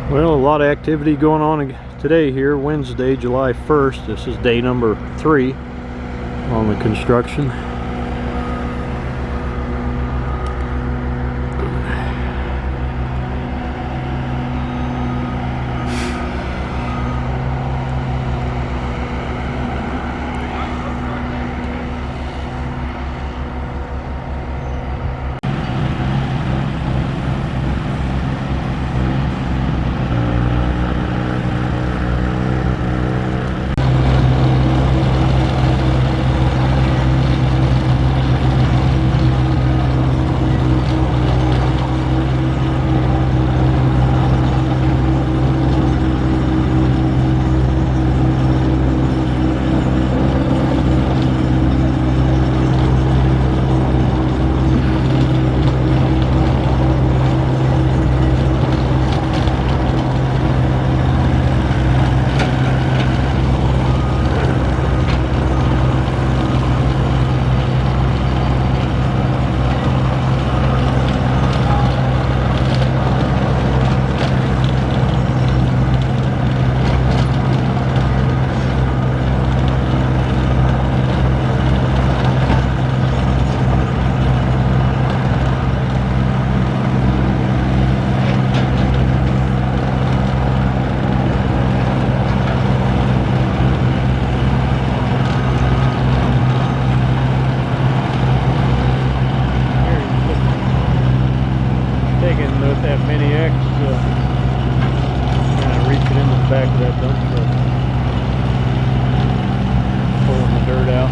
Well, a lot of activity going on today here, Wednesday, July 1st. This is day number 3 on the construction. With that mini X, kind of reaching into the back of that dump truck, pulling the dirt out.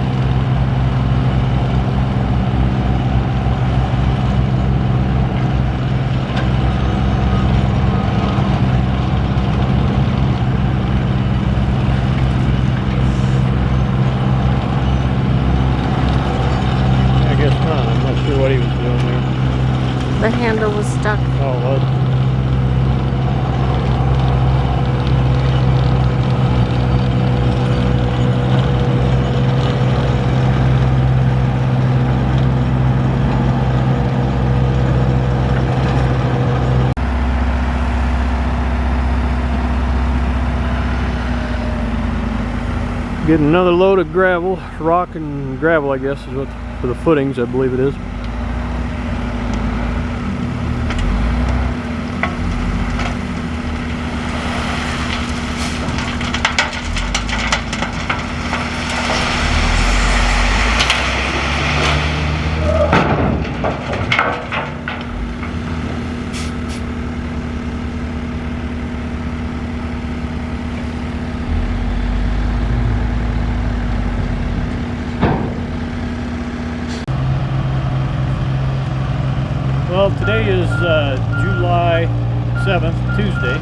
I guess not. I'm not sure what he was doing there. The handle was stuck. Oh, what? Getting another load of gravel, rock and gravel, I guess, is what for the footings, I believe it is. Well, today is July 7th, Tuesday.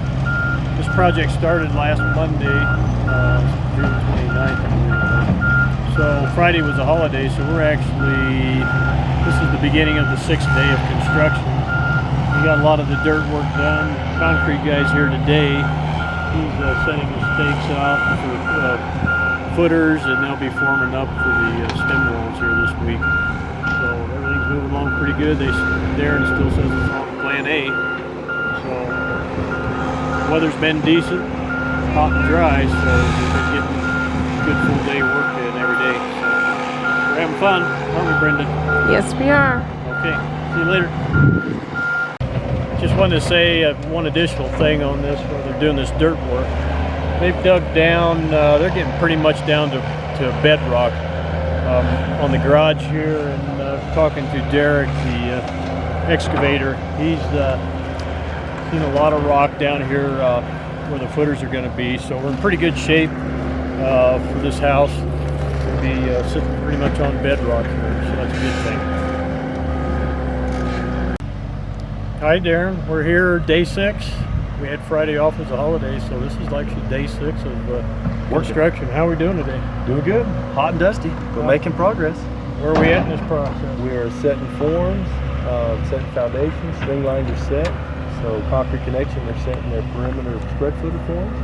This project started last Monday, June 29th. So Friday was a holiday, so this is the beginning of the 6th day of construction. We got a lot of the dirt work done. Concrete guy's here today. He's setting his stakes out for footers, and they'll be forming up for the stem walls here this week. So everything's moving along pretty good. Darren still says it's on plan A. So the weather's been decent, hot and dry, so we've been getting good full day work in every day. So we're having fun, aren't we, Brenda? Yes, we are. Okay, see you later. Just wanted to say one additional thing on this while they're doing this dirt work. They've dug down, they're getting pretty much down to bedrock on the garage here, and talking to Derek, the excavator, he's seen a lot of rock down here where the footers are going to be, so we're in pretty good shape for this house. We'll be sitting pretty much on bedrock here, so that's a good thing. Hi Darren, we're here day 6. We had Friday off as a holiday, so this is actually day 6 of construction. How are we doing today? Doing good. Hot and dusty, but making progress. Where are we at in this process? We are setting forms, setting foundations, string lines are set. So concrete connection, they're setting their perimeter spread footer forms.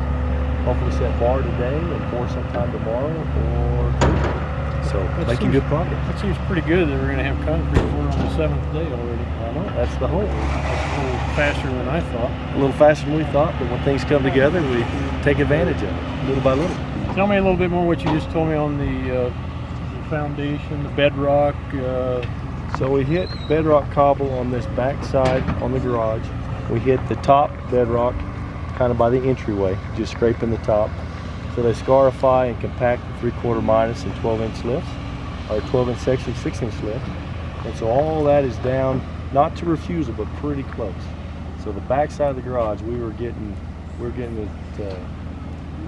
Hopefully set bar today and pour sometime tomorrow or Tuesday. So making good progress. That seems pretty good that we're going to have concrete poured on the 7th day already. I know, that's the hope. That's little faster than I thought. A little faster than we thought, but when things come together, we take advantage of it, little by little. Tell me a little bit more what you just told me on the foundation, the bedrock. So we hit bedrock cobble on this back side on the garage. We hit the top bedrock kind of by the entryway, just scraping the top. So they scarify and compact the 3/4 minus and 12-inch lifts, or 12-inch section, 6-inch lift. And so all that is down, not to refusal, but pretty close. So the back side of the garage, we're getting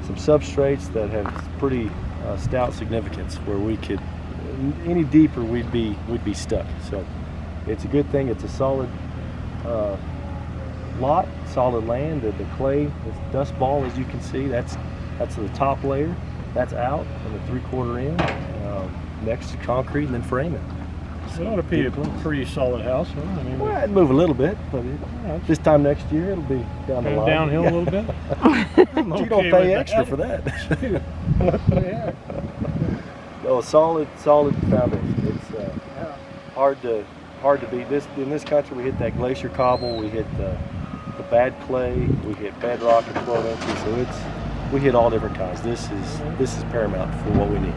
some substrates that have pretty stout significance, where we could, any deeper we'd be stuck. So it's a good thing. It's a solid lot, solid land. The clay, this dust ball, as you can see, that's the top layer. That's out on the 3/4 inch, next to concrete and then framing. It ought to be a pretty solid house, huh? I mean, Well, it'd move a little bit, but this time next year it'll be down the line. downhill a little bit. You don't pay extra for that. Yeah. No, solid foundation. It's hard to beat. In this country, we hit that glacier cobble, we hit the bad clay, we hit bedrock at 12 inches. So we hit all different kinds. This is paramount for what we need.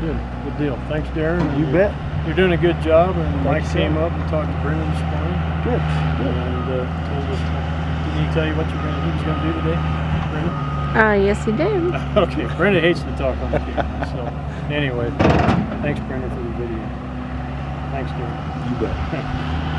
Good deal. Thanks, Darren. You bet. You're doing a good job. And Mike Thanks, came sir. up and talked to Brendan this morning. Good. And told us. Didn't he tell you what he was going to do today, Brendan? Yes, he did. Okay. Brendan hates to talk on the camera. So anyway, thanks, Brendan, for the video. Thanks, Darren. You bet.